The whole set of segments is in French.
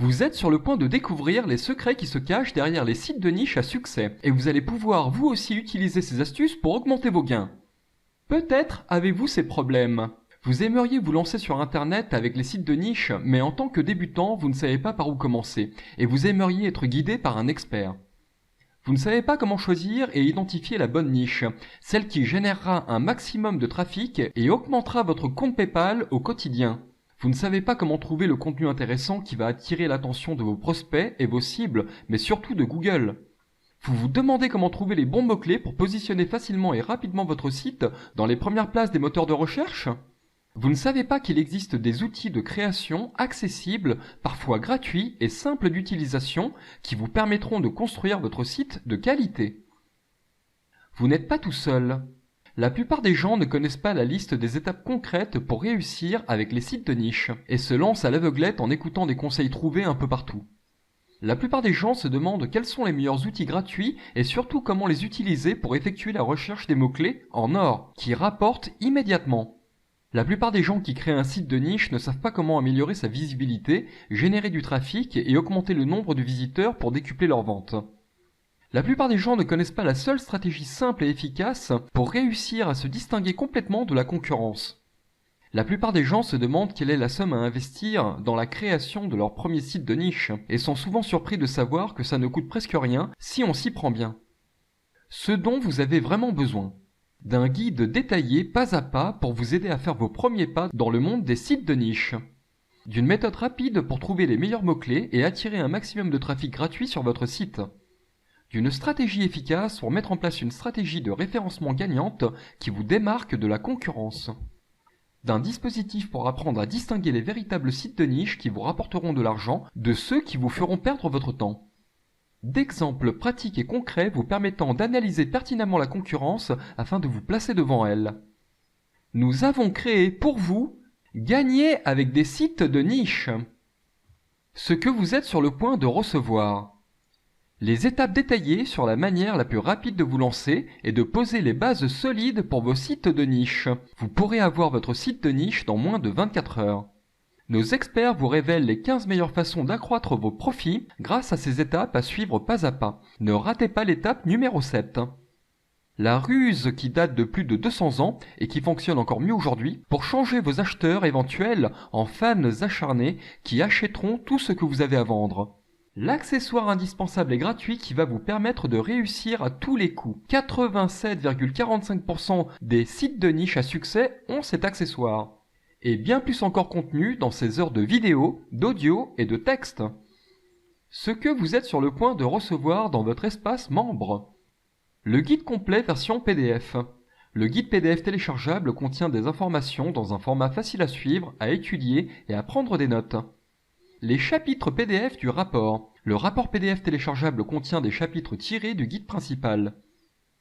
Vous êtes sur le point de découvrir les secrets qui se cachent derrière les sites de niche à succès, et vous allez pouvoir vous aussi utiliser ces astuces pour augmenter vos gains. Peut-être avez-vous ces problèmes. Vous aimeriez vous lancer sur internet avec les sites de niche, mais en tant que débutant, vous ne savez pas par où commencer, et vous aimeriez être guidé par un expert. Vous ne savez pas comment choisir et identifier la bonne niche, celle qui générera un maximum de trafic et augmentera votre compte PayPal au quotidien. Vous ne savez pas comment trouver le contenu intéressant qui va attirer l'attention de vos prospects et vos cibles, mais surtout de Google. Vous vous demandez comment trouver les bons mots-clés pour positionner facilement et rapidement votre site dans les premières places des moteurs de recherche? Vous ne savez pas qu'il existe des outils de création accessibles, parfois gratuits et simples d'utilisation qui vous permettront de construire votre site de qualité. Vous n'êtes pas tout seul. La plupart des gens ne connaissent pas la liste des étapes concrètes pour réussir avec les sites de niche et se lancent à l'aveuglette en écoutant des conseils trouvés un peu partout. La plupart des gens se demandent quels sont les meilleurs outils gratuits et surtout comment les utiliser pour effectuer la recherche des mots-clés en or, qui rapportent immédiatement. La plupart des gens qui créent un site de niche ne savent pas comment améliorer sa visibilité, générer du trafic et augmenter le nombre de visiteurs pour décupler leurs ventes. La plupart des gens ne connaissent pas la seule stratégie simple et efficace pour réussir à se distinguer complètement de la concurrence. La plupart des gens se demandent quelle est la somme à investir dans la création de leur premier site de niche et sont souvent surpris de savoir que ça ne coûte presque rien si on s'y prend bien. Ce dont vous avez vraiment besoin, d'un guide détaillé pas à pas pour vous aider à faire vos premiers pas dans le monde des sites de niche. D'une méthode rapide pour trouver les meilleurs mots-clés et attirer un maximum de trafic gratuit sur votre site. D'une stratégie efficace pour mettre en place une stratégie de référencement gagnante qui vous démarque de la concurrence. D'un dispositif pour apprendre à distinguer les véritables sites de niche qui vous rapporteront de l'argent de ceux qui vous feront perdre votre temps. D'exemples pratiques et concrets vous permettant d'analyser pertinemment la concurrence afin de vous placer devant elle. Nous avons créé pour vous Gagner avec des sites de niche. Ce que vous êtes sur le point de recevoir. Les étapes détaillées sur la manière la plus rapide de vous lancer et de poser les bases solides pour vos sites de niche. Vous pourrez avoir votre site de niche dans moins de 24 heures. Nos experts vous révèlent les 15 meilleures façons d'accroître vos profits grâce à ces étapes à suivre pas à pas. Ne ratez pas l'étape numéro 7. La ruse qui date de plus de 200 ans et qui fonctionne encore mieux aujourd'hui pour changer vos acheteurs éventuels en fans acharnés qui achèteront tout ce que vous avez à vendre. L'accessoire indispensable et gratuit qui va vous permettre de réussir à tous les coups. 87,45% des sites de niche à succès ont cet accessoire. Et bien plus encore contenu dans ces heures de vidéo, d'audio et de texte. Ce que vous êtes sur le point de recevoir dans votre espace membre. Le guide complet version PDF. Le guide PDF téléchargeable contient des informations dans un format facile à suivre, à étudier et à prendre des notes. Les chapitres PDF du rapport. Le rapport PDF téléchargeable contient des chapitres tirés du guide principal.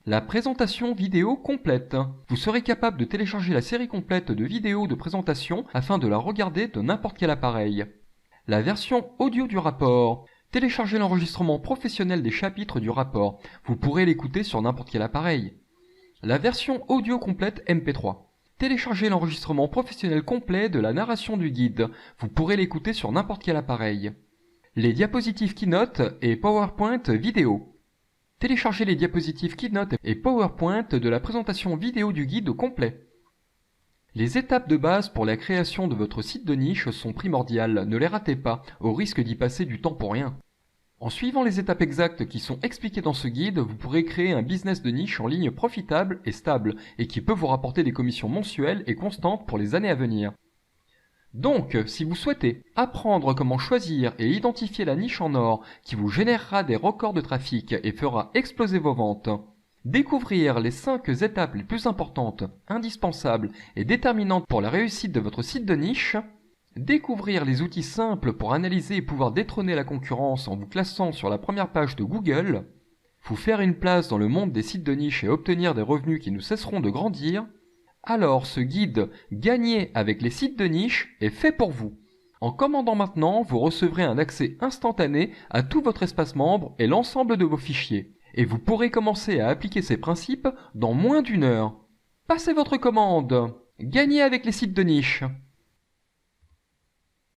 La présentation vidéo complète. Vous serez capable de télécharger la série complète de vidéos de présentation afin de la regarder de n'importe quel appareil. La version audio du rapport. Téléchargez l'enregistrement professionnel des chapitres du rapport. Vous pourrez l'écouter sur n'importe quel appareil. La version audio complète MP3. Téléchargez l'enregistrement professionnel complet de la narration du guide. Vous pourrez l'écouter sur n'importe quel appareil. Les diapositives Keynote et PowerPoint vidéo. Téléchargez les diapositives Keynote et PowerPoint de la présentation vidéo du guide au complet. Les étapes de base pour la création de votre site de niche sont primordiales, ne les ratez pas, au risque d'y passer du temps pour rien. En suivant les étapes exactes qui sont expliquées dans ce guide, vous pourrez créer un business de niche en ligne profitable et stable, et qui peut vous rapporter des commissions mensuelles et constantes pour les années à venir. Donc, si vous souhaitez apprendre comment choisir et identifier la niche en or qui vous générera des records de trafic et fera exploser vos ventes, découvrir les 5 étapes les plus importantes, indispensables et déterminantes pour la réussite de votre site de niche, découvrir les outils simples pour analyser et pouvoir détrôner la concurrence en vous classant sur la première page de Google, vous faire une place dans le monde des sites de niche et obtenir des revenus qui ne cesseront de grandir, alors ce guide Gagner avec les sites de niche est fait pour vous. En commandant maintenant, vous recevrez un accès instantané à tout votre espace membre et l'ensemble de vos fichiers. Et vous pourrez commencer à appliquer ces principes dans moins d'1 heure. Passez votre commande. Gagnez avec les sites de niche.